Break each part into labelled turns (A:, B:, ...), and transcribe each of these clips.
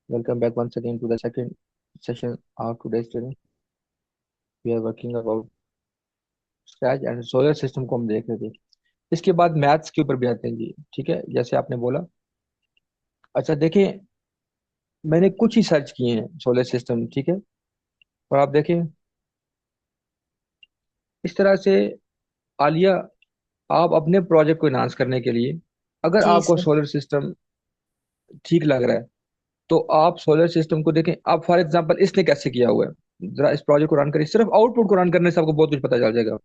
A: Welcome back once again to the second session of today's training. We are working about scratch and solar system को हम देख रहे थे। इसके बाद मैथ्स के ऊपर भी आते हैं जी। ठीक है, जैसे आपने बोला। अच्छा देखें, मैंने कुछ ही सर्च किए हैं सोलर सिस्टम। ठीक है, और आप देखें इस तरह से। आलिया, आप अपने प्रोजेक्ट को इनहांस करने के लिए, अगर
B: जी
A: आपको
B: सर।
A: सोलर सिस्टम ठीक लग रहा है, तो आप सोलर सिस्टम को देखें। आप फॉर एग्जांपल इसने कैसे किया हुआ है, जरा इस प्रोजेक्ट को रन करिए। सिर्फ आउटपुट को रन करने से आपको बहुत कुछ पता चल जाएगा।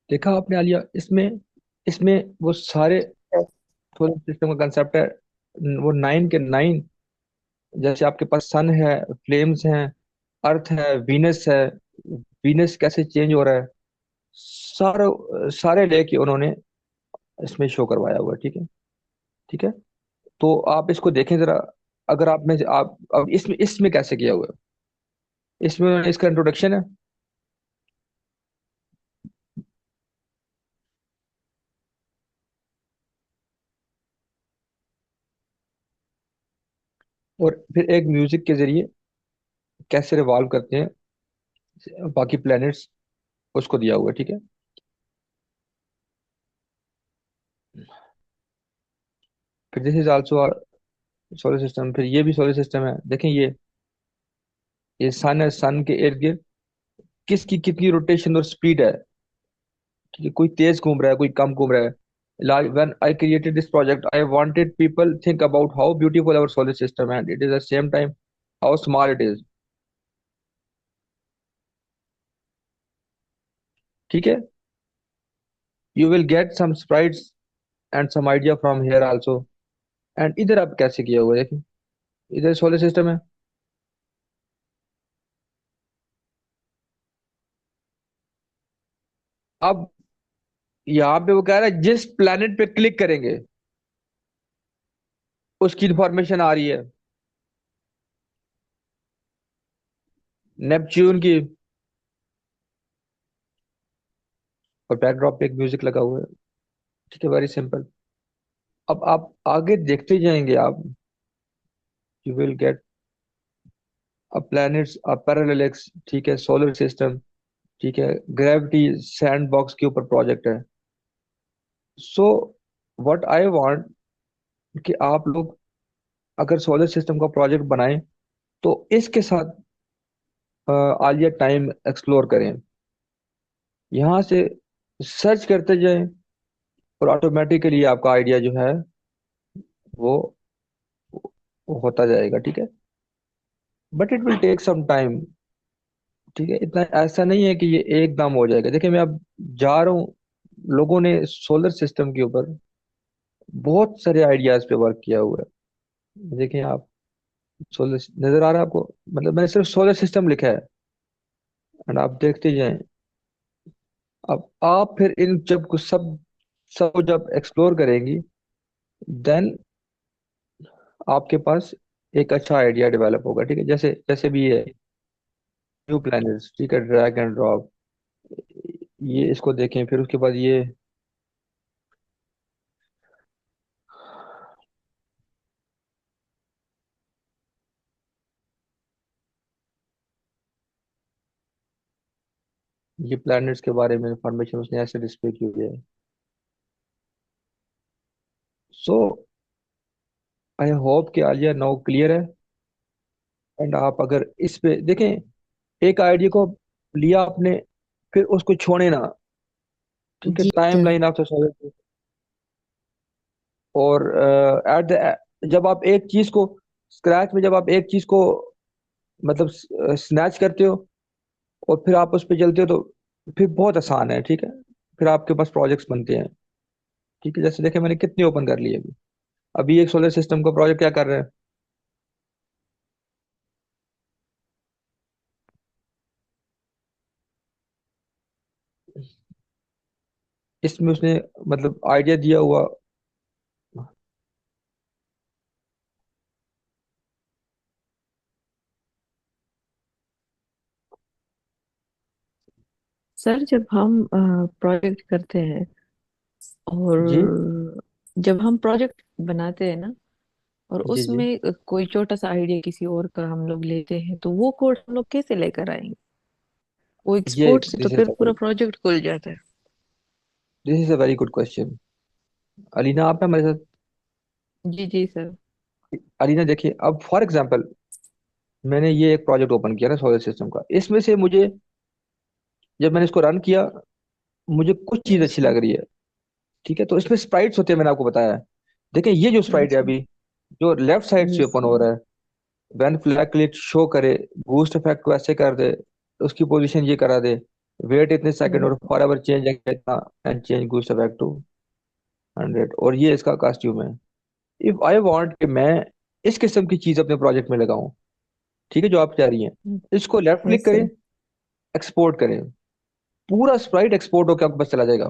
A: देखा आपने आलिया, इसमें इसमें वो सारे सोलर सिस्टम का कंसेप्ट है। वो 9 के 9। जैसे आपके पास सन है, फ्लेम्स हैं, अर्थ है, वीनस है। वीनस कैसे चेंज हो रहा है, सारे सारे लेके उन्होंने इसमें शो करवाया हुआ है। ठीक है। ठीक है, तो आप इसको देखें जरा। अगर आप में आप अब इसमें इसमें कैसे किया हुआ है, इसमें इसका इंट्रोडक्शन है। और फिर एक म्यूजिक के जरिए कैसे रिवॉल्व करते हैं बाकी प्लैनेट्स, उसको दिया हुआ है। ठीक है। फिर this is also solar system. फिर ये भी सोलर सिस्टम है। देखें ये सन है। सन के इर्द गिर्द किसकी कितनी रोटेशन और स्पीड है। ठीक है, कोई तेज घूम रहा है, कोई कम घूम रहा है। Like when I created this project, I wanted people think about how beautiful our solar system, and it is at the same time how small it is. ठीक है, you will get some sprites and some idea from here also. And इधर आप कैसे किया हुआ है देखिए, इधर सोलर सिस्टम है। अब यहाँ पे वो कह रहा है जिस प्लेनेट पे क्लिक करेंगे उसकी इंफॉर्मेशन आ रही है। नेपच्यून की। और बैकड्रॉप पे एक म्यूजिक लगा हुआ है। ठीक है, वेरी सिंपल। अब आप आगे देखते जाएंगे आप, you will get a planets a parallel. ठीक है, सोलर सिस्टम। ठीक है, ग्रेविटी सैंड बॉक्स के ऊपर प्रोजेक्ट है। सो व्हाट आई वांट कि आप लोग अगर सोलर सिस्टम का प्रोजेक्ट बनाएं, तो इसके साथ आलिया टाइम एक्सप्लोर करें। यहाँ से सर्च करते जाएं, और ऑटोमेटिकली आपका आइडिया जो है वो, वो होता जाएगा। ठीक है, but it will take some time. ठीक है, इतना ऐसा नहीं है कि ये एकदम हो जाएगा। देखिए मैं अब जा रहा हूँ। लोगों ने सोलर सिस्टम के ऊपर बहुत सारे आइडियाज पे वर्क किया हुआ है। देखें आप, सोलर नजर आ रहा है आपको, मतलब मैंने सिर्फ सोलर सिस्टम लिखा है, एंड आप देखते जाएं। अब आप फिर इन जब कुछ सब सब जब एक्सप्लोर करेंगी, देन आपके पास एक अच्छा आइडिया डेवलप होगा। ठीक है, जैसे जैसे भी ये न्यू प्लैनेट्स। ठीक है, ड्रैग एंड ड्रॉप, ये इसको देखें। फिर उसके बाद ये प्लैनेट्स के बारे में इंफॉर्मेशन उसने ऐसे डिस्प्ले की हुई है। सो आई होप कि आलिया नाउ क्लियर है। एंड आप अगर इस पे देखें, एक आइडिया को लिया आपने, फिर उसको छोड़े ना। ठीक है,
B: जी
A: टाइम
B: सर।
A: लाइन आपसे सॉल्व। और एट द जब आप एक चीज को स्क्रैच में, जब आप एक चीज को मतलब स्नैच करते हो और फिर आप उस पर चलते हो, तो फिर बहुत आसान है। ठीक है, फिर आपके पास प्रोजेक्ट्स बनते हैं। ठीक है, जैसे देखे मैंने कितने ओपन कर लिए अभी। अभी एक सोलर सिस्टम का प्रोजेक्ट क्या कर रहे हैं। इसमें उसने मतलब आइडिया दिया हुआ।
B: सर जब हम प्रोजेक्ट करते हैं,
A: जी
B: और जब हम प्रोजेक्ट बनाते हैं ना, और
A: जी जी।
B: उसमें कोई छोटा सा आइडिया किसी और का हम लोग लेते हैं, तो वो कोड हम लोग कैसे लेकर आएंगे? वो
A: ये
B: एक्सपोर्ट से तो
A: दिस इज
B: फिर पूरा प्रोजेक्ट खुल जाता है।
A: A very good question. Alina, आप है हमारे साथ?
B: जी जी सर।
A: अलीना देखिए, अब फॉर एग्जांपल मैंने ये एक प्रोजेक्ट ओपन किया ना सोलर सिस्टम का, इसमें से मुझे, जब मैंने इसको रन किया, मुझे कुछ चीज
B: यस
A: अच्छी
B: सर।
A: लग रही है। ठीक है, तो इसमें स्प्राइट्स होते हैं, मैंने आपको बताया है। देखिए ये जो
B: हाँ
A: स्प्राइट है
B: सर।
A: अभी, जो लेफ्ट साइड से
B: यस
A: ओपन हो
B: सर।
A: रहा है, व्हेन फ्लैग क्लिक शो करे, बूस्ट इफेक्ट को ऐसे कर दे, उसकी पोजीशन ये करा दे, वेट इतने सेकंड और फॉर एवर चेंज इतना, and change boost effect to 100, और ये इसका कॉस्ट्यूम है। इफ आई वांट कि मैं इस किस्म की चीज अपने प्रोजेक्ट में लगाऊं, ठीक है, जो आप कह रही हैं, इसको लेफ्ट क्लिक
B: यस
A: करें,
B: सर।
A: एक्सपोर्ट करें, पूरा स्प्राइट एक्सपोर्ट होकर आपके पास चला जाएगा।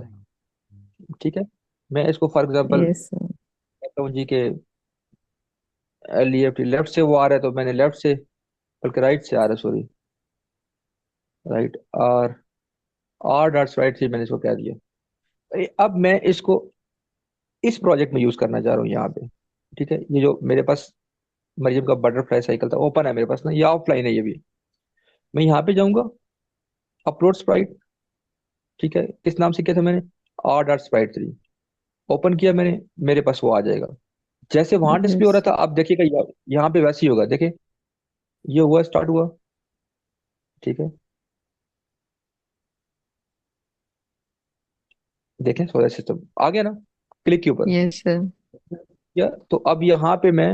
A: ठीक है, मैं इसको फॉर एग्जांपल
B: यस सर।
A: कहता हूँ जी के लेफ्ट लेफ्ट से वो आ रहा है, तो मैंने लेफ्ट से, बल्कि राइट से आ रहा है, sorry, right, R, R dots right से मैंने इसको कह दिया। अब मैं इसको इस प्रोजेक्ट में यूज करना चाह रहा हूँ यहाँ पे। ठीक है, ये जो मेरे पास मरियम का बटरफ्लाई साइकिल था, ओपन है मेरे पास ना, ये ऑफलाइन है ये भी। मैं यहाँ पे जाऊंगा, अपलोड स्प्राइट। ठीक है, किस नाम से किया था मैंने? R dot Sprite 3। ओपन किया मैंने, मेरे पास वो आ जाएगा, जैसे वहां डिस्प्ले हो रहा
B: यस।
A: था। आप देखिएगा यहाँ पे वैसे ही होगा, देखिए, ये हुआ, स्टार्ट हुआ। ठीक है, देखें सोलर सिस्टम आ गया ना, क्लिक के ऊपर।
B: Yes sir.
A: या तो अब यहाँ पे मैं,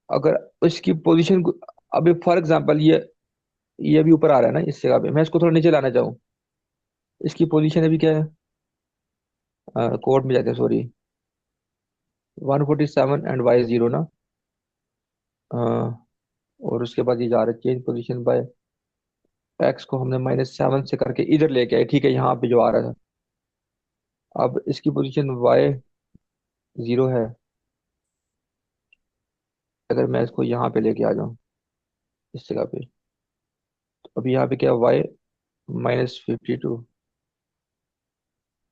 A: अगर इसकी पोजीशन को, अभी फॉर एग्जांपल ये अभी ऊपर आ रहा है ना, इस जगह पे मैं इसको थोड़ा नीचे लाना चाहूँ, इसकी पोजीशन अभी क्या है, कोड में जाते हैं, सॉरी, 147 एंड वाई जीरो ना। अ, और उसके बाद ये जा रहा है चेंज पोजीशन बाय एक्स, को हमने -7 से करके इधर लेके आए। ठीक है, यहाँ पे जो आ रहा था, अब इसकी पोजीशन वाई जीरो है। अगर मैं इसको यहाँ पे लेके आ जाऊँ, इस जगह पे, तो अभी यहाँ पे क्या, वाई -52।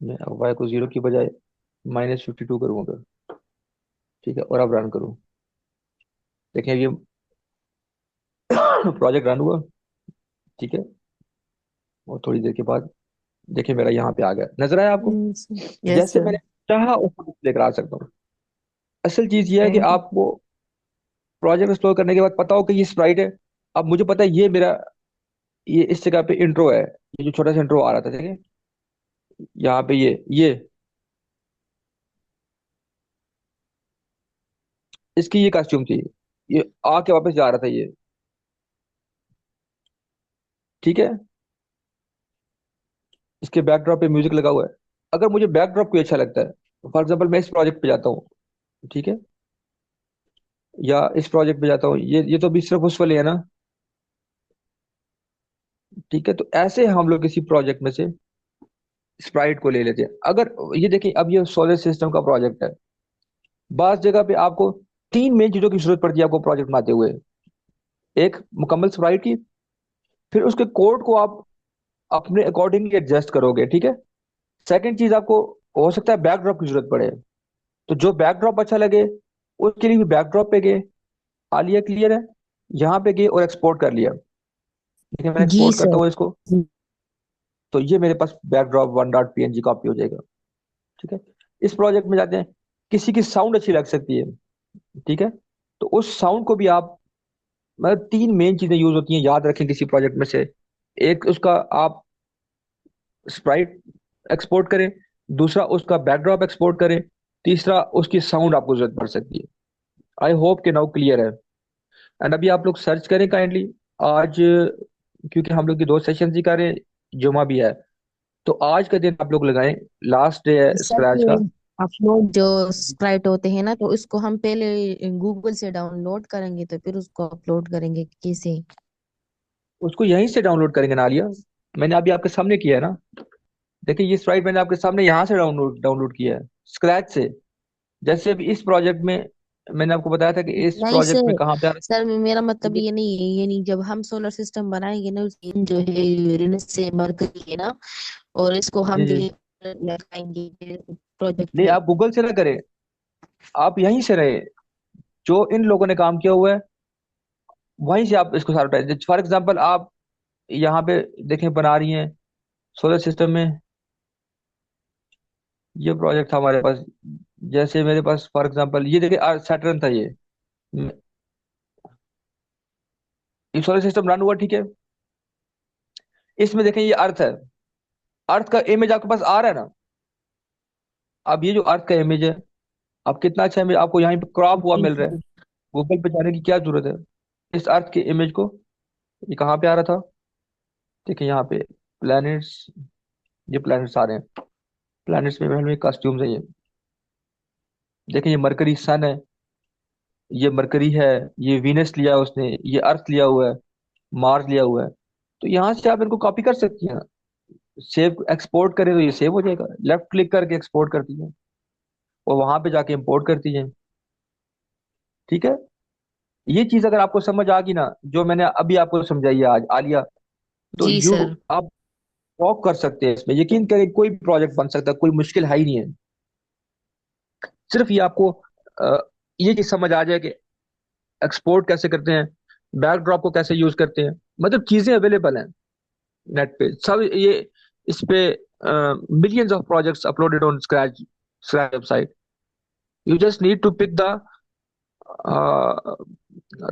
A: मैं वाई को जीरो की बजाय -52 करूँगा। ठीक है, और अब रन करूँ, देखें ये प्रोजेक्ट रन हुआ। ठीक है, और थोड़ी देर के बाद देखिए मेरा यहाँ पे आ गया, नजर आया आपको?
B: यस
A: जैसे
B: सर।
A: मैंने चाहा उसको लेकर आ सकता हूँ। असल चीज ये है कि
B: थैंक यू।
A: आपको प्रोजेक्ट इंस्टॉल करने के बाद पता हो कि ये स्प्राइट है। अब मुझे पता है ये मेरा, ये इस जगह पे इंट्रो है, ये जो छोटा सा इंट्रो आ रहा था, ठीक है, यहाँ पे ये इसकी ये कॉस्ट्यूम थी, ये आके वापस जा रहा था ये। ठीक है, इसके बैकड्रॉप पे म्यूजिक लगा हुआ है। अगर मुझे बैकड्रॉप कोई अच्छा लगता है, फॉर एग्जाम्पल मैं इस प्रोजेक्ट पे जाता हूँ, ठीक है, या इस प्रोजेक्ट पे जाता हूँ, ये तो अभी सिर्फ उस वाले है ना। ठीक है, तो ऐसे हम लोग किसी प्रोजेक्ट में से स्प्राइट को ले लेते हैं। अगर ये देखिए, अब ये सोलर सिस्टम का प्रोजेक्ट है, बास जगह पे आपको तीन मेन चीजों की जरूरत पड़ती है आपको प्रोजेक्ट बनाते हुए। एक, मुकम्मल स्प्राइट की, फिर उसके कोड को आप अपने अकॉर्डिंगली एडजस्ट करोगे। ठीक है, सेकंड चीज, आपको हो सकता है बैकड्रॉप की जरूरत पड़े, तो जो बैकड्रॉप अच्छा लगे उसके लिए भी बैकड्रॉप पे गए, आ लिया, क्लियर है, यहाँ पे गए और एक्सपोर्ट कर लिया। ठीक है, मैं
C: जी
A: एक्सपोर्ट करता
C: सर।
A: हूँ इसको, तो ये मेरे पास बैकड्रॉप 1.png कॉपी हो जाएगा। ठीक है, इस प्रोजेक्ट में जाते हैं, किसी की साउंड अच्छी लग सकती है। ठीक है, तो उस साउंड को भी आप, मतलब तीन मेन चीजें यूज होती हैं, याद रखें किसी प्रोजेक्ट में से। एक, उसका आप स्प्राइट एक्सपोर्ट करें, दूसरा उसका बैकड्रॉप एक्सपोर्ट करें, तीसरा उसकी साउंड आपको जरूरत पड़ सकती है। आई होप कि नाउ क्लियर है। एंड अभी आप लोग सर्च करें काइंडली, आज क्योंकि हम लोग की दो सेशन ही कर रहे हैं, जुमा भी है, तो आज का दिन आप लोग लगाएं, लास्ट डे है
C: सर
A: स्क्रैच
C: ये
A: का।
C: अपलोड जो स्प्राइट होते हैं ना, तो इसको हम पहले गूगल से डाउनलोड करेंगे तो फिर उसको अपलोड करेंगे कैसे?
A: उसको यहीं से डाउनलोड करेंगे नालिया, मैंने अभी आपके सामने किया है ना। देखिए ये स्लाइड मैंने आपके सामने यहाँ से डाउनलोड डाउनलोड किया है, स्क्रैच से। जैसे अभी इस प्रोजेक्ट में मैंने आपको बताया था कि इस
C: नहीं
A: प्रोजेक्ट में
C: सर,
A: कहाँ पे आ रहा
C: सर मेरा मतलब
A: है।
C: ये नहीं है, ये नहीं, जब हम सोलर सिस्टम बनाएंगे ना, उसकी जो है यूरेनस से मरकरी है ना, और इसको हम
A: जी
C: जो
A: जी।
C: है लगाएंगे प्रोजेक्ट
A: नहीं,
C: में।
A: आप गूगल से ना करें, आप यहीं से रहे, जो इन लोगों ने काम किया हुआ है वहीं से आप इसको सारा उठाए। फॉर एग्जाम्पल आप यहाँ पे देखें बना रही हैं सोलर सिस्टम में, ये प्रोजेक्ट था हमारे पास। जैसे मेरे पास फॉर एग्जांपल ये देखिए सैटर्न था ये सोलर सिस्टम रन हुआ, ठीक है। इसमें देखें ये अर्थ है, अर्थ का इमेज आपके पास आ रहा है ना। अब ये जो अर्थ का इमेज है, अब कितना अच्छा इमेज आपको यहाँ पे क्रॉप हुआ
C: जी
A: मिल रहा है।
C: सर।
A: गूगल पे जाने की क्या जरूरत है। इस अर्थ के इमेज को, ये कहाँ पे आ रहा था, देखिए यहाँ पे प्लैनेट्स, ये प्लैनेट्स आ रहे हैं। प्लैनेट्स में कॉस्ट्यूम्स है ये। देखिए ये मरकरी सन है, ये मरकरी है, ये वीनस लिया है उसने, ये अर्थ लिया हुआ है, मार्स लिया हुआ है। तो यहाँ से आप इनको कॉपी कर सकती हैं। सेव एक्सपोर्ट करें तो ये सेव हो जाएगा, लेफ्ट क्लिक करके एक्सपोर्ट करती हैं और वहां पे जाके इंपोर्ट करती हैं। ठीक है। ये चीज अगर आपको समझ आ गई ना, जो मैंने अभी आपको समझाई है आज आलिया, तो
C: जी
A: यू
C: सर।
A: आप वॉक कर सकते हैं इसमें, यकीन करें कोई भी प्रोजेक्ट बन सकता है, कोई मुश्किल है ही नहीं है। सिर्फ ये आपको ये चीज समझ आ जाए कि एक्सपोर्ट कैसे करते हैं, बैकड्रॉप को कैसे यूज करते हैं, मतलब चीजें अवेलेबल हैं नेट पे सब ये। इस पे millions of projects uploaded on Scratch Scratch website. You just need to pick the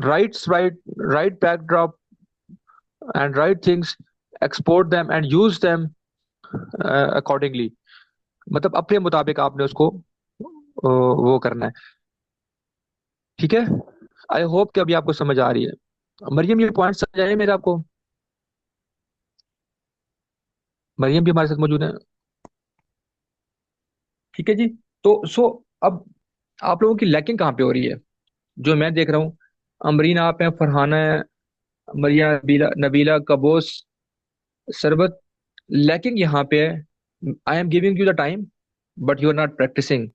A: right backdrop and right things, export them and use them accordingly। मतलब अपने मुताबिक आपने उसको वो करना है। ठीक है। आई होप कि अभी आपको समझ आ रही है। मरियम ये पॉइंट समझ आए मेरे आपको? मरियम भी हमारे साथ मौजूद है। ठीक है जी। तो अब आप लोगों की लैकिंग कहाँ पे हो रही है, जो मैं देख रहा हूँ। अमरीन आप हैं, फरहाना है, मरिया, नबीला, नबीला, कबोस, सरबत। लैकिंग यहाँ पे है, I am giving you the time but you are not practising.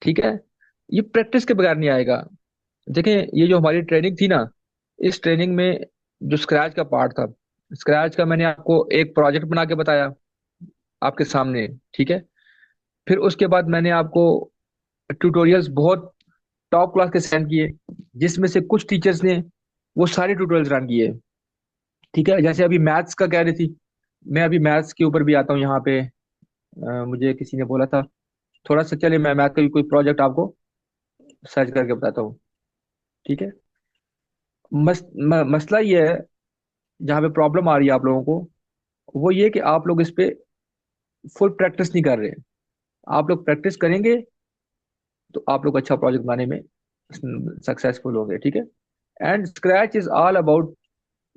A: ठीक है। ये प्रैक्टिस के बगैर नहीं आएगा। देखें ये जो हमारी ट्रेनिंग थी ना, इस ट्रेनिंग में जो स्क्रैच का पार्ट था, स्क्रैच का मैंने आपको एक प्रोजेक्ट बना के बताया आपके सामने। ठीक है। फिर उसके बाद मैंने आपको ट्यूटोरियल्स बहुत टॉप क्लास के सेंड किए, जिसमें से कुछ टीचर्स ने वो सारे ट्यूटोरियल्स रन किए। ठीक है। जैसे अभी मैथ्स का कह रही थी, मैं अभी मैथ्स के ऊपर भी आता हूँ यहाँ पे। मुझे किसी ने बोला था थोड़ा सा, चलिए मैं मैथ का भी कोई प्रोजेक्ट आपको सर्च करके बताता हूँ। ठीक है। मसला ये है, जहाँ पे प्रॉब्लम आ रही है आप लोगों को, वो ये कि आप लोग इस पे फुल प्रैक्टिस नहीं कर रहे। आप लोग प्रैक्टिस करेंगे तो आप लोग अच्छा प्रोजेक्ट बनाने में सक्सेसफुल होंगे। ठीक है। And scratch is all about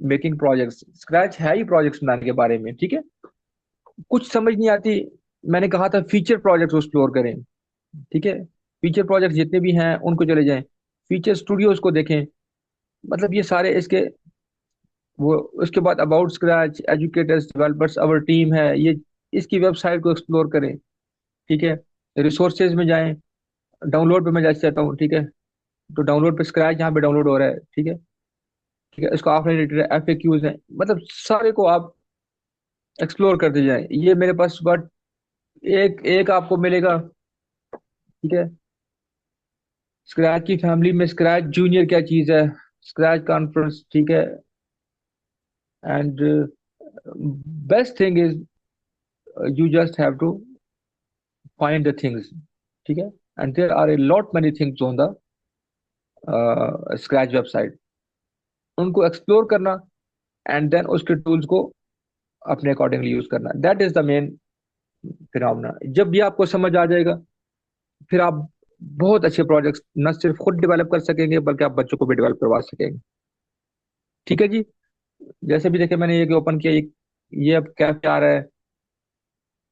A: making projects. Scratch है ही प्रोजेक्ट्स बनाने के बारे में। ठीक है। कुछ समझ नहीं आती, मैंने कहा था फीचर प्रोजेक्ट्स एक्सप्लोर करें। ठीक है। फीचर प्रोजेक्ट जितने भी हैं उनको चले जाएं, फीचर स्टूडियोज को देखें। मतलब ये सारे इसके वो, उसके बाद about scratch, educators, developers, our team है ये, इसकी वेबसाइट को एक्सप्लोर करें। ठीक है। रिसोर्सेज में जाएं, डाउनलोड पे मैं जा चाहता हूँ। ठीक है। तो डाउनलोड पे स्क्रैच यहाँ पे डाउनलोड हो रहा है। ठीक है। ठीक है। इसको ऑफलाइन एडिटर FAQs है, मतलब सारे को आप एक्सप्लोर करते जाएं। ये मेरे पास बट एक एक आपको मिलेगा। ठीक है। स्क्रैच की फैमिली में स्क्रैच जूनियर क्या चीज है, स्क्रैच कॉन्फ्रेंस। ठीक है। And best thing is you just have to find the things. ठीक है। And there are a lot many things on the Scratch website, उनको एक्सप्लोर करना एंड देन उसके टूल्स को अपने अकॉर्डिंगली यूज करना। That is the main phenomena. जब भी आपको समझ आ जाएगा, फिर आप बहुत अच्छे प्रोजेक्ट्स न सिर्फ खुद डेवलप कर सकेंगे बल्कि आप बच्चों को भी डेवलप करवा सकेंगे। ठीक है जी। जैसे भी देखे मैंने ये ओपन किया, ये अब कैसे आ रहा है,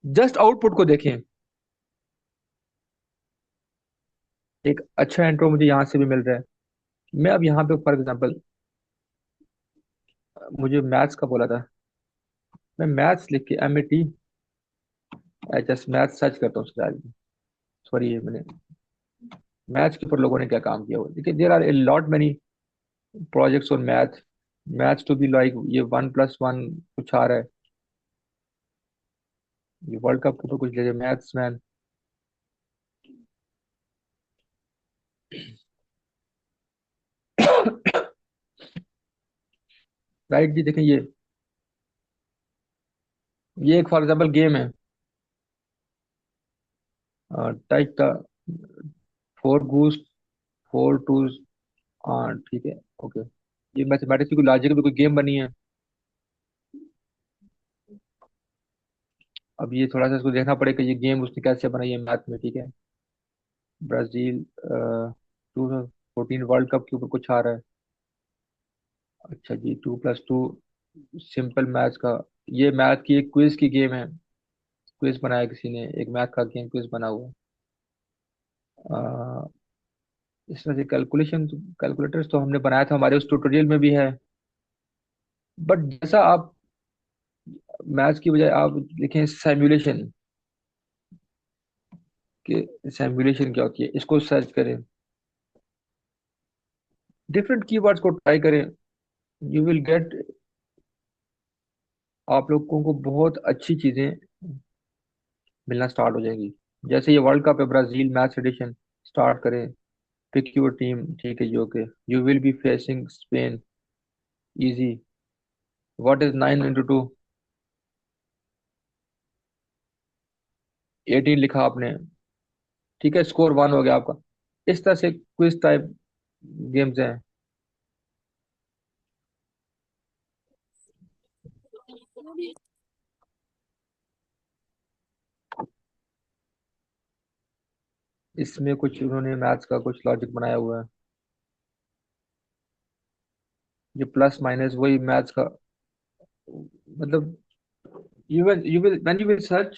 A: जस्ट आउटपुट को देखें। एक अच्छा इंट्रो मुझे यहाँ से भी मिल रहा है। मैं अब यहाँ पे फॉर एग्जांपल, मुझे मैथ्स का बोला था, मैं मैथ्स लिख के MAT मैं जस्ट मैथ सर्च करता हूँ उसके आज। सॉरी, ये मैंने मैथ्स के ऊपर लोगों ने क्या काम किया हुआ है। देखिए, there are a lot many projects on math. Maths to be like ये 1+1 कुछ आ रहा है। ये वर्ल्ड कप के ऊपर कुछ ले मैथ्स मैन। राइट जी, देखें ये एक फॉर एग्जाम्पल गेम है। टाइप का 4 गूस 4 टूज। हाँ ठीक है, ओके। ये मैथमेटिक्स की कोई लॉजिक भी कोई गेम बनी है। अब ये थोड़ा सा इसको देखना पड़ेगा ये गेम उसने कैसे बनाई है मैथ में, ठीक है। ब्राजील 2014 वर्ल्ड कप के ऊपर कुछ आ रहा है। अच्छा जी, 2+2 सिंपल मैथ्स का। ये मैथ की एक क्विज की गेम है। क्विज बनाया किसी ने, एक मैथ का गेम क्विज बना हुआ है। अ, इस तरह से कैलकुलेटर्स तो हमने बनाया था, हमारे उस ट्यूटोरियल में भी है। बट जैसा आप मैथ्स की बजाय आप देखें सिमुलेशन, कि सिमुलेशन क्या होती है, इसको सर्च करें, डिफरेंट कीवर्ड्स को ट्राई करें। यू विल गेट, आप लोगों को बहुत अच्छी चीजें मिलना स्टार्ट हो जाएंगी। जैसे ये वर्ल्ड कप है, ब्राजील मैच एडिशन, स्टार्ट करें। पिक योर टीम, ठीक है जी, okay. You will be facing Spain, easy. What is 9 into 2? 18 लिखा आपने, ठीक है, स्कोर 1 हो गया आपका। इस तरह से क्विज टाइप गेम्स हैं। इसमें कुछ उन्होंने मैथ्स का कुछ लॉजिक बनाया हुआ है। ये प्लस माइनस वही मैथ्स का, मतलब you will when you will search,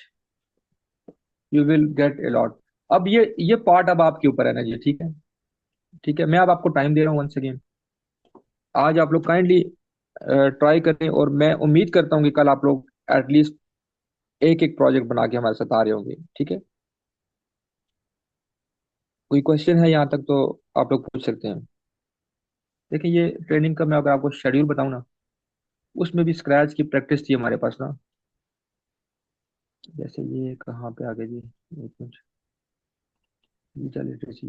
A: you will get a lot। अब ये पार्ट अब आपके ऊपर है ना जी, ठीक है। ठीक है, मैं अब आपको टाइम दे रहा हूँ वंस अगेन। आज आप लोग काइंडली ट्राई करें, और मैं उम्मीद करता हूँ कि कल आप लोग एटलीस्ट एक एक प्रोजेक्ट बना के हमारे साथ आ रहे होंगे, ठीक है। कोई क्वेश्चन है यहाँ तक तो आप लोग पूछ सकते हैं। देखिए, ये ट्रेनिंग का मैं अगर आपको शेड्यूल बताऊँ ना, उसमें भी स्क्रैच की प्रैक्टिस थी हमारे पास ना। जैसे ये कहाँ पे आ गया जी, एक मिनट। डिजिटल लिटरेसी,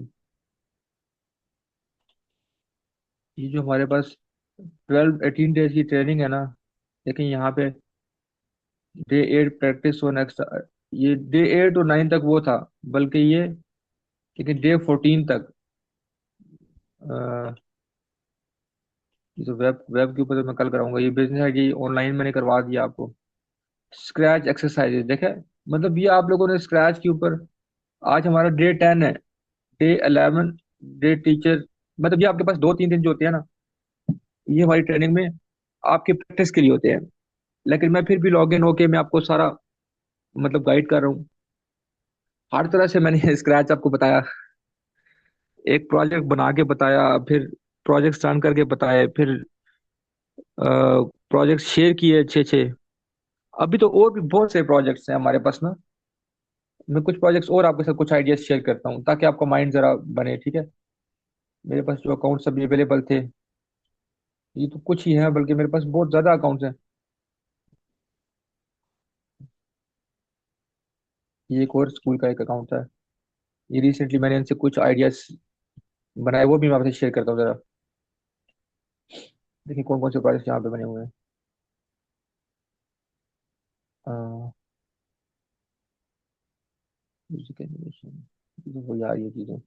A: ये जो हमारे पास 12-18 डेज की ट्रेनिंग है ना, लेकिन यहाँ पे डे 8 प्रैक्टिस हो नेक्स्ट। ये डे 8 और 9 तक वो था, बल्कि ये, लेकिन डे 14 तक ये तो वेब वेब के ऊपर तो मैं कल कराऊंगा। ये बिजनेस आईडी ऑनलाइन मैंने करवा दिया आपको। स्क्रैच एक्सरसाइजेज देखे, मतलब ये आप लोगों ने स्क्रैच के ऊपर, आज हमारा डे 10 है, डे 11 डे टीचर, मतलब ये आपके पास 2-3 दिन जो होते हैं ना, ये हमारी ट्रेनिंग में आपके प्रैक्टिस के लिए होते हैं। लेकिन मैं फिर भी लॉग इन होके मैं आपको सारा मतलब गाइड कर रहा हूँ हर तरह से। मैंने स्क्रैच आपको बताया, एक प्रोजेक्ट बना के बताया, फिर प्रोजेक्ट रन करके बताए, फिर प्रोजेक्ट शेयर किए अच्छे अच्छे। अभी तो और भी बहुत से प्रोजेक्ट्स हैं हमारे पास ना। मैं कुछ प्रोजेक्ट्स और आपके साथ कुछ आइडियाज शेयर करता हूँ ताकि आपका माइंड जरा बने, ठीक है। मेरे पास जो अकाउंट्स अभी अवेलेबल थे, ये तो कुछ ही हैं, बल्कि मेरे पास बहुत ज्यादा अकाउंट्स हैं। ये एक और स्कूल का एक अकाउंट है। ये रिसेंटली मैंने इनसे कुछ आइडियाज बनाए, वो भी मैं आपसे शेयर करता हूँ जरा। देखिए कौन कौन से प्रोजेक्ट्स यहाँ पे बने हुए हैं। म्यूजिक एनिमेशन, वो यार ये चीजें।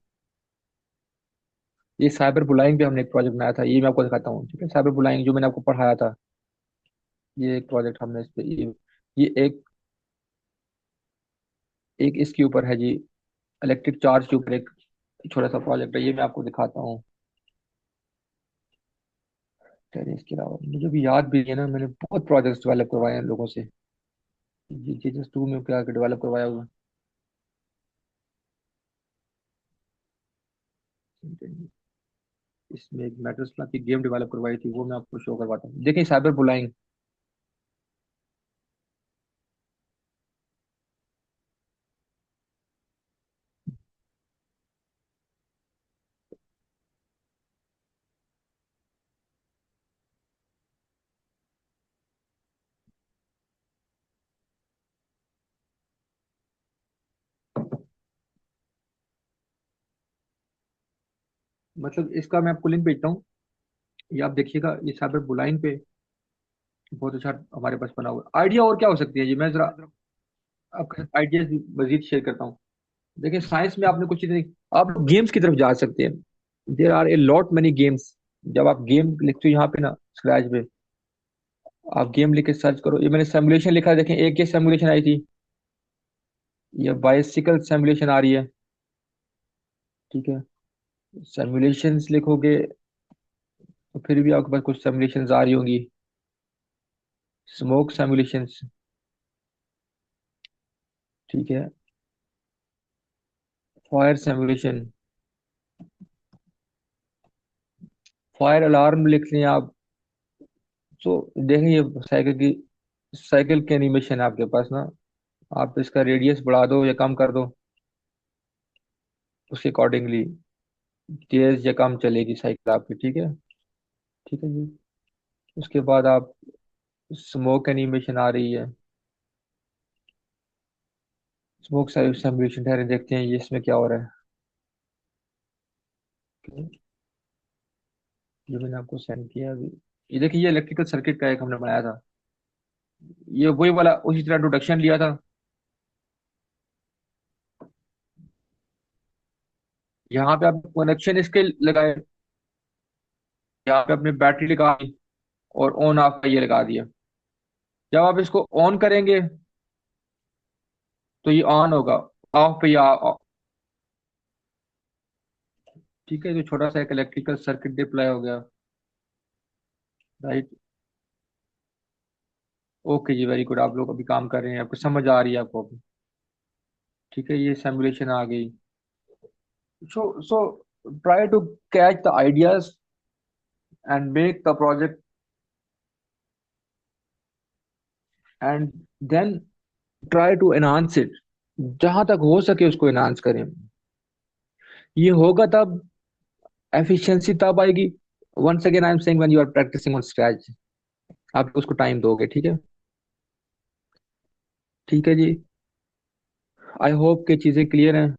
A: ये साइबर बुलाइंग पे हमने एक प्रोजेक्ट बनाया था, ये मैं आपको दिखाता हूँ, ठीक है। साइबर बुलाइंग जो मैंने आपको पढ़ाया था, ये एक प्रोजेक्ट हमने इस पे, ये एक एक इसके ऊपर है जी, इलेक्ट्रिक चार्ज के ऊपर एक छोटा सा प्रोजेक्ट है, ये मैं आपको दिखाता हूँ। खैर, इसके अलावा मुझे भी याद भी है ना, मैंने बहुत प्रोजेक्ट्स डेवलप करवाए हैं लोगों से। ये जीएस 2 में क्या डेवलप करवाया हुआ है। इसमें एक मेटल स्लैग की गेम डेवलप करवाई थी, वो मैं आपको शो करवाता हूँ। देखिए साइबर बुलाइंग, मतलब इसका मैं आपको लिंक भेजता हूँ, ये आप देखिएगा, ये साइबर बुलाइन पे बहुत अच्छा हमारे पास बना हुआ आइडिया। और क्या हो सकती है जी, मैं जरा आपके साथ आइडियाज मजीद शेयर करता हूँ। देखिए साइंस में आपने कुछ चीजें, आप गेम्स की तरफ जा सकते हैं। There are a lot many games. जब आप गेम लिखते हो यहाँ पे ना स्क्रैच पे, आप गेम लिख के सर्च करो, ये मैंने सिमुलेशन लिखा है, देखें एक ये सिमुलेशन आई थी, ये बाइसिकल सिमुलेशन आ रही है। ठीक है, सिमुलेशंस लिखोगे तो फिर भी आपके पास कुछ सिमुलेशंस आ रही होंगी। स्मोक सिमुलेशंस, ठीक है, फायर सिमुलेशन, फायर अलार्म लिख लें आप। तो देखें ये साइकिल की एनिमेशन है आपके पास ना, आप इसका रेडियस बढ़ा दो या कम कर दो, उसके अकॉर्डिंगली तेज या कम चलेगी साइकिल आपकी। ठीक है, ठीक है जी। उसके बाद आप स्मोक एनिमेशन आ रही है, स्मोक सिमुलेशन, ठहरे देखते हैं ये इसमें क्या हो रहा है। Okay, ये मैंने आपको सेंड किया अभी। ये देखिए ये इलेक्ट्रिकल सर्किट का एक हमने बनाया था, ये वही वाला उसी तरह इंट्रोडक्शन लिया था। यहाँ पे आप कनेक्शन इसके लगाए, यहाँ पे अपने बैटरी लगा दी और ऑन ऑफ का ये लगा दिया। जब आप इसको ऑन करेंगे तो ये ऑन होगा, ऑफ पे ठीक है, जो छोटा सा एक इलेक्ट्रिकल सर्किट डिप्लाई हो गया। राइट, ओके जी, वेरी गुड, आप लोग अभी काम कर रहे हैं, आपको समझ आ रही है आपको अभी। ठीक है, ये सिमुलेशन आ गई। So try to catch the ideas and make the project, and then try to enhance it. जहां तक हो सके उसको एनहांस करें। ये होगा तब, एफिशिएंसी तब आएगी। Once again I am saying, when you are practising on Scratch, आप उसको टाइम दोगे। ठीक है, ठीक है जी। आई होप कि चीज़ें क्लियर हैं,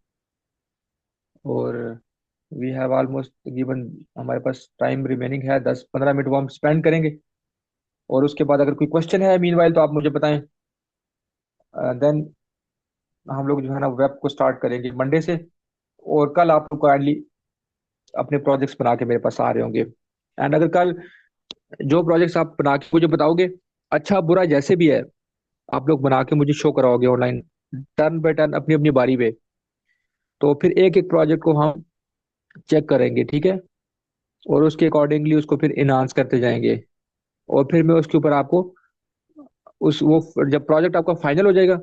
A: और वी हैव ऑलमोस्ट गिवन, हमारे पास टाइम रिमेनिंग है 10-15 मिनट, वो हम स्पेंड करेंगे। और उसके बाद अगर कोई क्वेश्चन है मीनवाइल तो आप मुझे बताएं, देन हम लोग जो है ना वेब को स्टार्ट करेंगे मंडे से। और कल आप लोग काइंडली अपने प्रोजेक्ट्स बना के मेरे पास आ रहे होंगे। एंड अगर कल जो प्रोजेक्ट्स आप बना के मुझे बताओगे, अच्छा बुरा जैसे भी है, आप लोग बना के मुझे शो कराओगे ऑनलाइन, टर्न बाय टर्न अपनी अपनी बारी पे, तो फिर एक एक प्रोजेक्ट को हम चेक करेंगे। ठीक है, और उसके अकॉर्डिंगली उसको फिर इनहांस करते जाएंगे। और फिर मैं उसके ऊपर आपको उस वो जब प्रोजेक्ट आपका फाइनल हो जाएगा,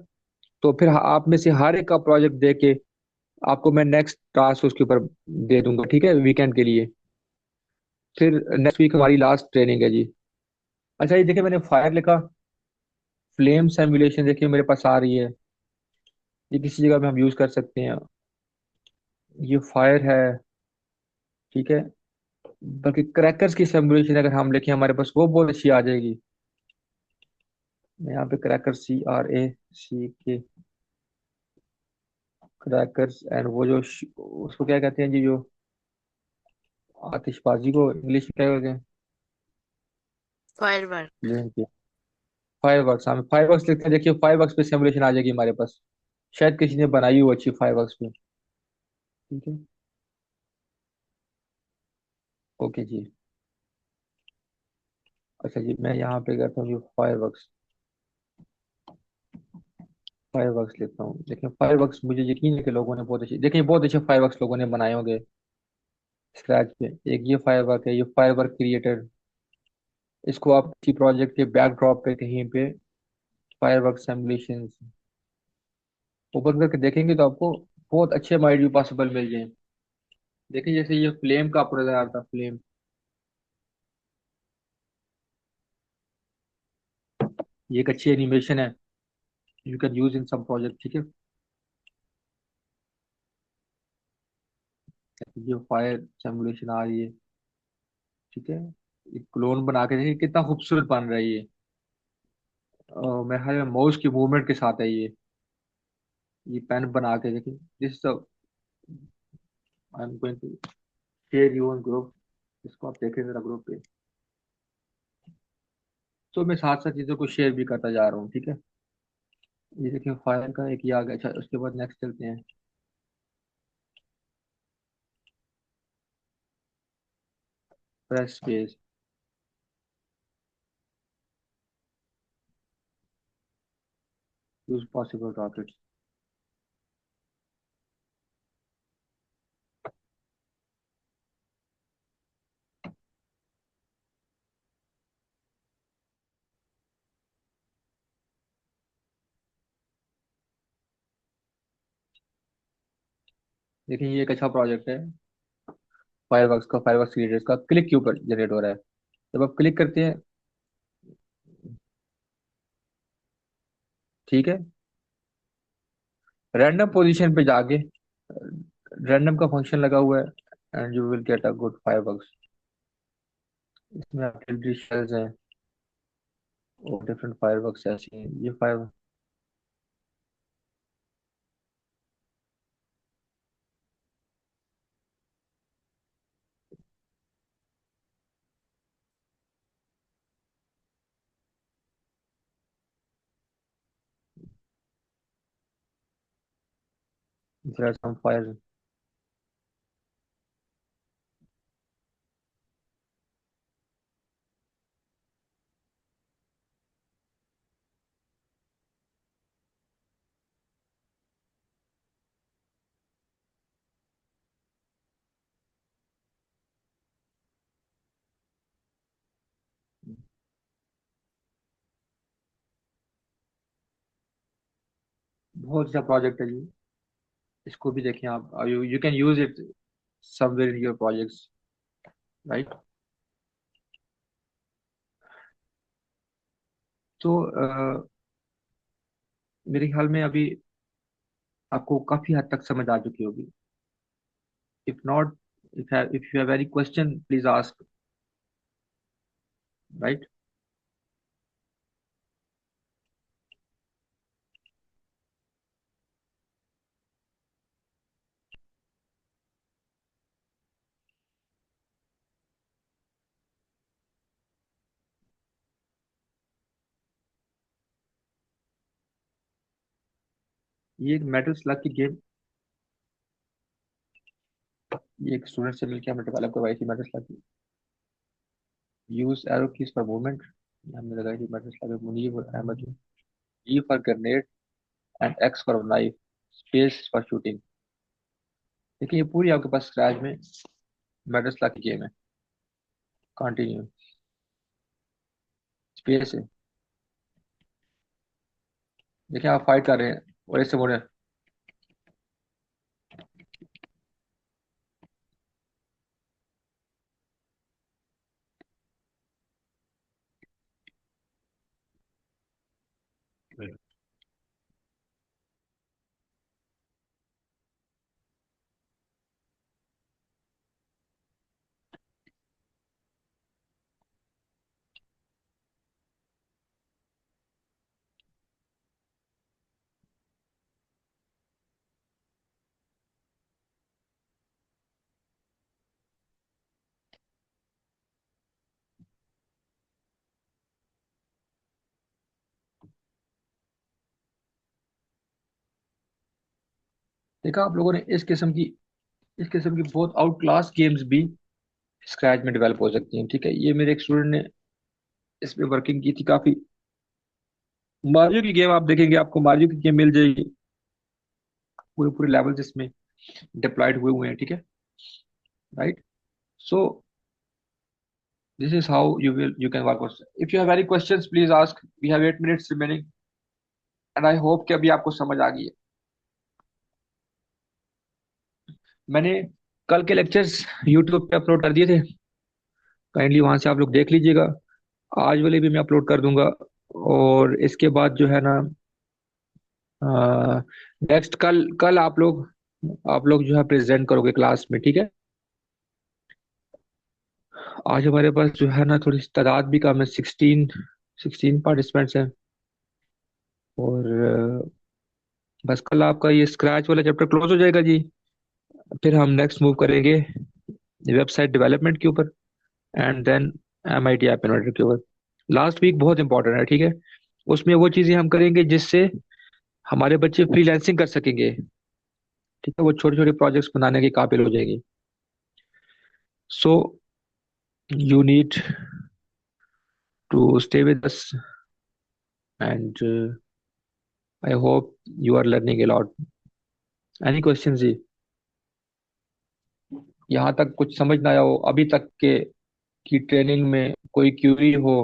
A: तो फिर आप में से हर एक का प्रोजेक्ट दे के आपको मैं नेक्स्ट टास्क उसके ऊपर दे दूंगा। ठीक है, वीकेंड के लिए। फिर नेक्स्ट वीक हमारी लास्ट ट्रेनिंग है जी। अच्छा ये देखिए मैंने फायर लिखा, फ्लेम सिमुलेशन देखिए मेरे पास आ रही है, ये किसी जगह पे हम यूज कर सकते हैं। ये फायर है, ठीक है। बल्कि क्रैकर्स की सिमुलेशन अगर हम लिखें हमारे पास वो बहुत अच्छी आ जाएगी। मैं यहाँ पे क्रैकर, CRACK, क्रैकर्स, एंड वो जो उसको क्या कहते हैं जी, जो आतिशबाजी को इंग्लिश में क्या कहते हैं?
C: फायरवर्क।
A: फायरवर्क्स, हम फायरवर्क्स लिखते हैं, देखिए फायरवर्क्स पे सिमुलेशन आ जाएगी हमारे पास। शायद किसी ने बनाई हो अच्छी फायरवर्क्स पे। ठीक है, ओके जी। अच्छा जी, मैं यहाँ पे करता हूँ जी फायरवर्क्स, फायरवर्क्स लिखता हूँ। देखिए फायरवर्क्स, मुझे यकीन है कि लोगों ने बहुत अच्छे, देखिए बहुत अच्छे फायरवर्क्स लोगों ने बनाए होंगे स्क्रैच पे। एक ये फायरवर्क है, ये फायरवर्क क्रिएटर, इसको आप किसी प्रोजेक्ट के बैकड्रॉप पे कहीं पे फायरवर्क सिमुलेशन ओपन करके देखेंगे तो आपको बहुत अच्छे माइंड भी पॉसिबल मिल जाए। देखिए जैसे ये फ्लेम का आपको नजर आ रहा था, फ्लेम, ये एक अच्छी एनिमेशन है, you can use in some project. ठीक है, ये फायर सिमुलेशन आ रही है। ठीक है, एक क्लोन बना के देखिए कितना खूबसूरत बन रहा है ये। मेरे ख्याल में माउस की मूवमेंट के साथ है ये पेन बना के देखिए, this I am going to, share your group, इसको आप देखें जरा ग्रुप पे। तो मैं साथ साथ चीज़ों को शेयर भी करता जा रहा हूँ, ठीक है। ये देखिए फायर का एक ये आ गया। अच्छा उसके बाद नेक्स्ट चलते हैं। Press space, use possible rockets. देखिए ये एक अच्छा प्रोजेक्ट है फायरवर्क्स का, फायरवर्क्स क्रिएटर्स का। क्लिक के ऊपर जनरेट हो रहा है। जब आप क्लिक करते हैं, ठीक है, रैंडम पोजीशन पे जाके रैंडम का फंक्शन लगा हुआ है, and you will get a good fireworks. इसमें आर्टिलरी शेल्स हैं और डिफरेंट फायरवर्क्स ऐसी हैं। ये fire there are some fires। बहुत अच्छा प्रोजेक्ट है जी। इसको भी देखें आप, you you can use it somewhere in your projects, right. तो मेरे ख्याल में अभी आपको काफी हद तक समझ आ चुकी होगी। If not, if you have any question please ask, right. ये एक मेटल स्लग की गेम, ये एक स्टूडेंट से मिलकर हमने डेवलप करवाई थी मेटल स्लग की। Use arrow keys for movement, हमने लगाई थी मेटल स्लग। मुनीब और Ahmad. G for grenade and X for knife, space for shooting. देखिए ये पूरी आपके पास स्क्रैच में मेटल स्लग की गेम है। कंटिन्यू, स्पेस है। देखिए आप फाइट कर रहे हैं और इससे बोल रहे हैं। देखा आप लोगों ने, इस किस्म की बहुत आउट क्लास गेम्स भी स्क्रैच में डेवलप हो सकती हैं, ठीक है। ये मेरे एक स्टूडेंट ने इस पे वर्किंग की थी काफी। मारियो की गेम आप देखेंगे, आपको मारियो की गेम मिल जाएगी। पूरे पूरे लेवल्स इसमें डिप्लॉयड हुए हुए हैं, ठीक है, right. So this is how you can work. If you have any questions please ask, we have 8 minutes remaining, and I hope कि अभी आपको समझ आ गई है। मैंने कल के लेक्चर्स यूट्यूब पे अपलोड कर दिए थे, काइंडली वहां से आप लोग देख लीजिएगा। आज वाले भी मैं अपलोड कर दूंगा। और इसके बाद जो है ना, नेक्स्ट कल कल आप लोग जो है प्रेजेंट करोगे क्लास में, ठीक है। आज हमारे पास जो है ना थोड़ी सी तादाद भी कम है, 16 पार्टिसिपेंट्स हैं। और बस कल आपका ये स्क्रैच वाला चैप्टर क्लोज हो जाएगा जी। फिर हम नेक्स्ट मूव करेंगे वेबसाइट डेवलपमेंट के ऊपर, and then MIT app inverter के ऊपर। लास्ट वीक बहुत इंपॉर्टेंट है, ठीक है। उसमें वो चीजें हम करेंगे जिससे हमारे बच्चे फ्रीलांसिंग कर सकेंगे, ठीक है। वो छोटे छोटे प्रोजेक्ट्स बनाने के काबिल हो जाएंगे। So you need to stay with us, and I hope you are learning a lot. Any question जी? यहाँ तक कुछ समझ ना आया हो अभी तक के की ट्रेनिंग में कोई क्यूरी हो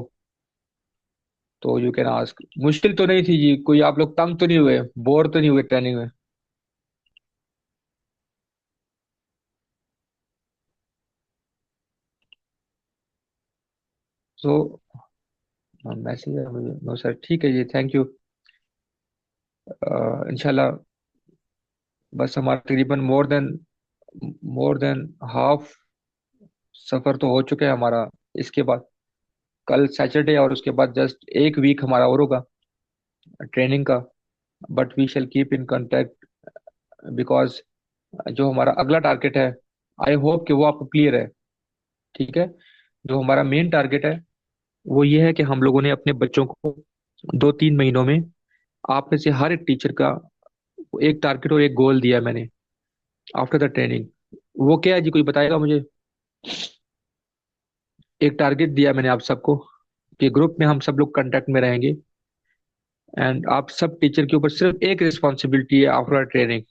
A: तो यू कैन आस्क। मुश्किल तो नहीं थी जी? कोई आप लोग तंग तो नहीं हुए, बोर तो नहीं हुए ट्रेनिंग में? सो मैसेज है मुझे, नो सर, ठीक है जी, थैंक यू। इंशाल्लाह बस हमारा तकरीबन मोर देन हाफ सफर तो हो चुका है हमारा। इसके बाद कल सैटरडे, और उसके बाद जस्ट एक वीक हमारा और होगा ट्रेनिंग का। But we shall keep in contact, because जो हमारा अगला टारगेट है, आई होप कि वो आपको क्लियर है, ठीक है। जो हमारा मेन टारगेट है वो ये है कि हम लोगों ने अपने बच्चों को 2-3 महीनों में, आप में से हर एक टीचर का एक टारगेट और एक गोल दिया है मैंने आफ्टर द ट्रेनिंग। वो क्या है जी, कोई बताएगा मुझे? एक टारगेट दिया मैंने आप सबको कि ग्रुप में हम सब लोग कांटेक्ट में रहेंगे, एंड आप सब टीचर के ऊपर सिर्फ एक रिस्पॉन्सिबिलिटी है आफ्टर ट्रेनिंग।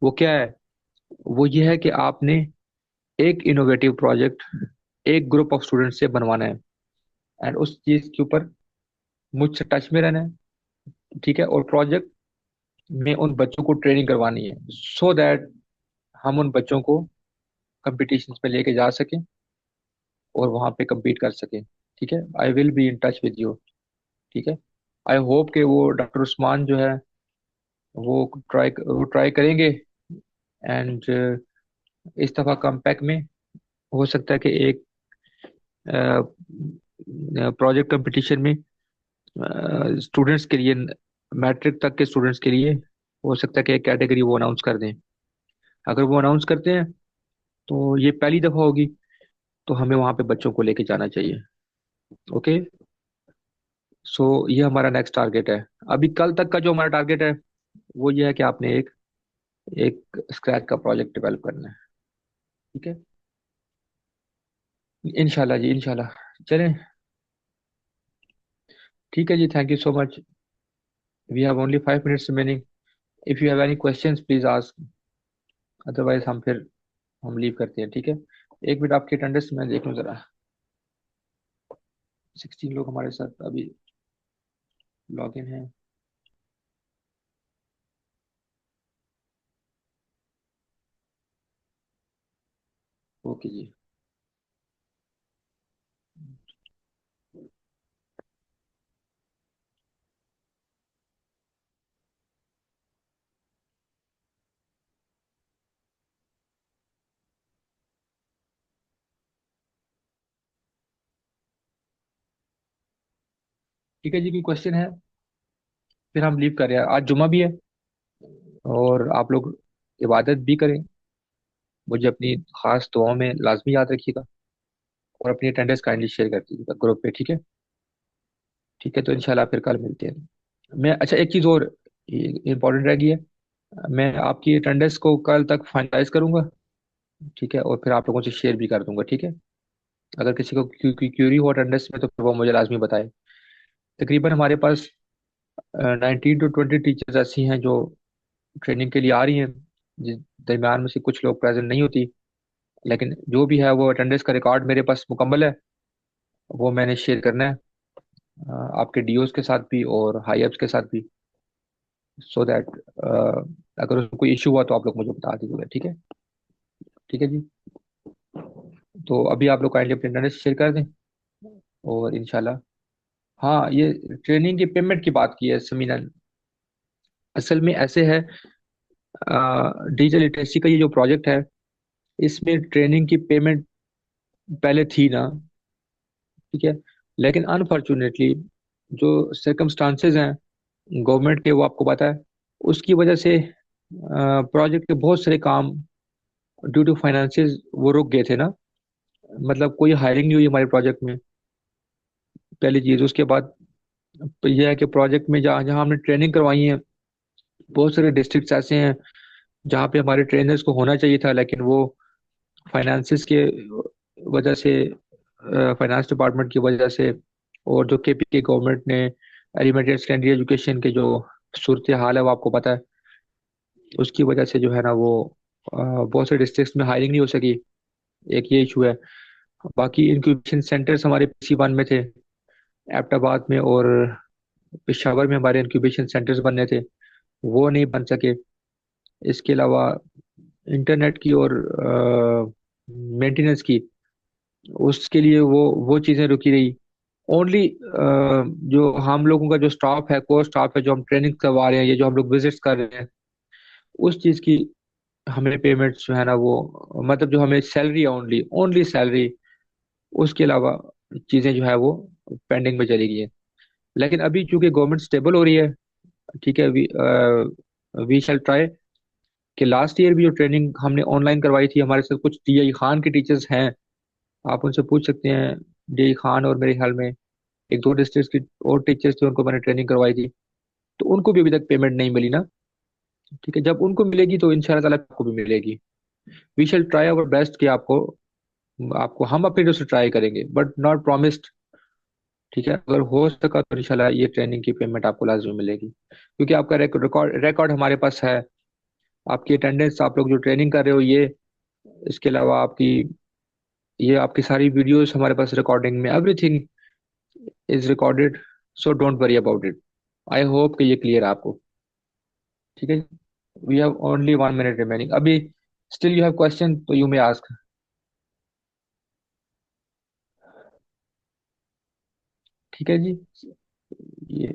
A: वो क्या है? वो ये है कि आपने एक इनोवेटिव प्रोजेक्ट एक ग्रुप ऑफ स्टूडेंट से बनवाना है, एंड उस चीज के ऊपर मुझसे टच में रहना है, ठीक है। और प्रोजेक्ट में उन बच्चों को ट्रेनिंग करवानी है, सो दैट हम उन बच्चों को कंपटीशन में लेके जा सकें और वहां पे compete कर सकें, ठीक है। I will be in touch with you, ठीक है। आई होप कि वो डॉक्टर उस्मान जो है वो ट्राई करेंगे, एंड इस दफा कम पैक में हो सकता है कि एक प्रोजेक्ट कंपटीशन में स्टूडेंट्स के लिए, मैट्रिक तक के स्टूडेंट्स के लिए, हो सकता है कि एक कैटेगरी वो अनाउंस कर दें। अगर वो अनाउंस करते हैं तो ये पहली दफा होगी, तो हमें वहां पे बच्चों को लेके जाना चाहिए। ओके, सो ये हमारा नेक्स्ट टारगेट है। अभी कल तक का जो हमारा टारगेट है वो ये है कि आपने एक एक स्क्रैच का प्रोजेक्ट डेवलप करना है, ठीक है। इंशाल्लाह जी, इंशाल्लाह। चलें, ठीक है जी, thank you so much. We have only 5 minutes remaining. If you have any questions please ask, otherwise हम लीव करते हैं, ठीक है। एक मिनट, आपकी अटेंडेंस मैं देख लूँ जरा। 16 लोग हमारे साथ अभी लॉग इन हैं। ओके जी, ठीक है जी, कोई क्वेश्चन है? फिर हम लीव कर रहे हैं, आज जुम्मा भी है, और आप लोग इबादत भी करें। मुझे अपनी खास दुआओं में लाजमी याद रखिएगा, और अपनी अटेंडेंस काइंडली शेयर कर दीजिएगा ग्रुप पे, ठीक है। ठीक है, तो इंशाल्लाह फिर कल मिलते हैं। मैं, अच्छा, एक चीज़ और इम्पोर्टेंट रह गई है। मैं आपकी अटेंडेंस को कल तक फाइनलाइज करूंगा, ठीक है, और फिर आप लोगों से शेयर भी कर दूंगा, ठीक है। अगर किसी को क्यूरी हो अटेंडेंस में तो फिर वो मुझे लाजमी बताए। तकरीबन हमारे पास 19 to 20 टीचर्स ऐसी हैं जो ट्रेनिंग के लिए आ रही हैं, जिस दरम्यान में से कुछ लोग प्रेजेंट नहीं होती। लेकिन जो भी है वो अटेंडेंस का रिकॉर्ड मेरे पास मुकम्मल है, वो मैंने शेयर करना है आपके डीओज के साथ भी और हाई अप्स के साथ भी, सो दैट अगर उसमें कोई इशू हुआ तो आप लोग मुझे बता दीजिएगा, ठीक है। ठीक है जी, तो अभी आप लोग काइंडली अपने अटेंडेंस शेयर कर दें, और इंशाल्लाह। हाँ, ये ट्रेनिंग की पेमेंट की बात की है समीना। असल में ऐसे है, डिजिटल लिटरेसी का ये जो प्रोजेक्ट है, इसमें ट्रेनिंग की पेमेंट पहले थी ना, ठीक है। लेकिन अनफॉर्चुनेटली जो सर्कमस्टांसेस हैं गवर्नमेंट के, वो आपको पता है, उसकी वजह से प्रोजेक्ट के बहुत सारे काम ड्यू टू फाइनेंसिस वो रुक गए थे ना, मतलब कोई हायरिंग नहीं हुई हमारे प्रोजेक्ट में, पहली चीज। उसके बाद तो यह है कि प्रोजेक्ट में जहाँ जहाँ हमने ट्रेनिंग करवाई है, बहुत सारे डिस्ट्रिक्ट्स ऐसे हैं जहाँ पे हमारे ट्रेनर्स को होना चाहिए था, लेकिन वो फाइनेंसिस के वजह से, फाइनेंस डिपार्टमेंट की वजह से, और जो केपी के गवर्नमेंट ने एलिमेंट्री सेकेंडरी एजुकेशन के जो सूरत हाल है वो आपको पता है, उसकी वजह से जो है ना वो बहुत से डिस्ट्रिक्ट्स में हायरिंग नहीं हो सकी। एक ये इशू है। बाकी इंक्यूबेशन सेंटर्स हमारे पीसी 1 में थे, एबटाबाद में और पेशावर में हमारे इंक्यूबेशन सेंटर्स बनने थे, वो नहीं बन सके। इसके अलावा इंटरनेट की और मेंटेनेंस की, उसके लिए वो चीज़ें रुकी रही। ओनली जो हम लोगों का जो स्टाफ है, कोर स्टाफ है, जो हम ट्रेनिंग करवा रहे हैं, ये जो हम लोग विजिट्स कर रहे हैं, उस चीज़ की हमें पेमेंट्स जो है ना वो, मतलब जो हमें सैलरी है, ओनली ओनली सैलरी, उसके अलावा चीज़ें जो है वो पेंडिंग में चली गई है। लेकिन अभी चूंकि गवर्नमेंट स्टेबल हो रही है, ठीक है, वी शैल ट्राई कि लास्ट ईयर भी जो ट्रेनिंग हमने ऑनलाइन करवाई थी, हमारे साथ कुछ डीआई खान के टीचर्स हैं, आप उनसे पूछ सकते हैं। डीआई खान और मेरे ख्याल में एक दो डिस्ट्रिक्ट की और टीचर्स थे, उनको मैंने ट्रेनिंग करवाई थी, तो उनको भी अभी तक पेमेंट नहीं मिली ना। ठीक है, जब उनको मिलेगी तो इंशाल्लाह ताला आपको भी मिलेगी। We shall try our best कि आपको आपको हम अपनी तरफ से ट्राई करेंगे, बट नॉट प्रॉमिस्ड। ठीक है, अगर हो सका तो इंशाल्लाह ये ट्रेनिंग की पेमेंट आपको लाजमी मिलेगी, क्योंकि आपका रिकॉर्ड रिकॉर्ड हमारे पास है, आपकी अटेंडेंस, आप लोग जो ट्रेनिंग कर रहे हो ये, इसके अलावा आपकी ये आपकी सारी वीडियोस हमारे पास रिकॉर्डिंग में, everything is recorded, so don't worry about it. I hope कि ये क्लियर है आपको। ठीक है, we have only 1 minute remaining अभी। स्टिल यू हैव क्वेश्चन तो यू मे आस्क। ठीक है जी। ये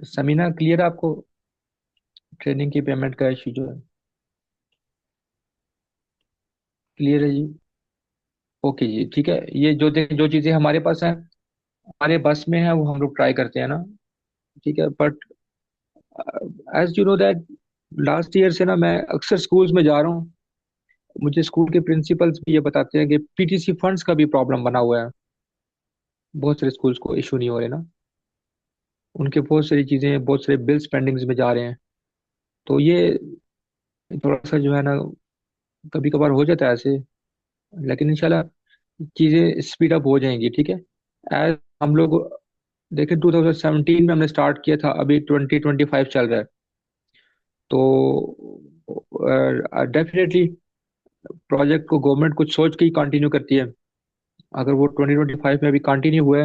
A: समीना, क्लियर है आपको ट्रेनिंग की पेमेंट का इशू जो है? क्लियर है जी? ओके जी, ठीक है। ये जो चीज़ें हमारे पास हैं, हमारे बस में है, वो हम लोग ट्राई करते हैं ना। ठीक है, but as you know that last year से ना मैं अक्सर स्कूल्स में जा रहा हूँ, मुझे स्कूल के प्रिंसिपल्स भी ये बताते हैं कि पीटीसी फंड्स का भी प्रॉब्लम बना हुआ है, बहुत सारे स्कूल्स को इशू नहीं हो रहे ना, उनके बहुत सारी चीज़ें, बहुत सारे बिल्स पेंडिंग्स में जा रहे हैं। तो ये थोड़ा सा जो है ना, कभी कभार हो जाता है ऐसे, लेकिन इंशाल्लाह चीज़ें स्पीड अप हो जाएंगी। ठीक है, एज हम लोग देखें 2017 में हमने स्टार्ट किया था, अभी 2025 चल रहा है, तो डेफिनेटली प्रोजेक्ट को गवर्नमेंट कुछ सोच के ही कंटिन्यू करती है। अगर वो 2025 में अभी कंटिन्यू हुआ है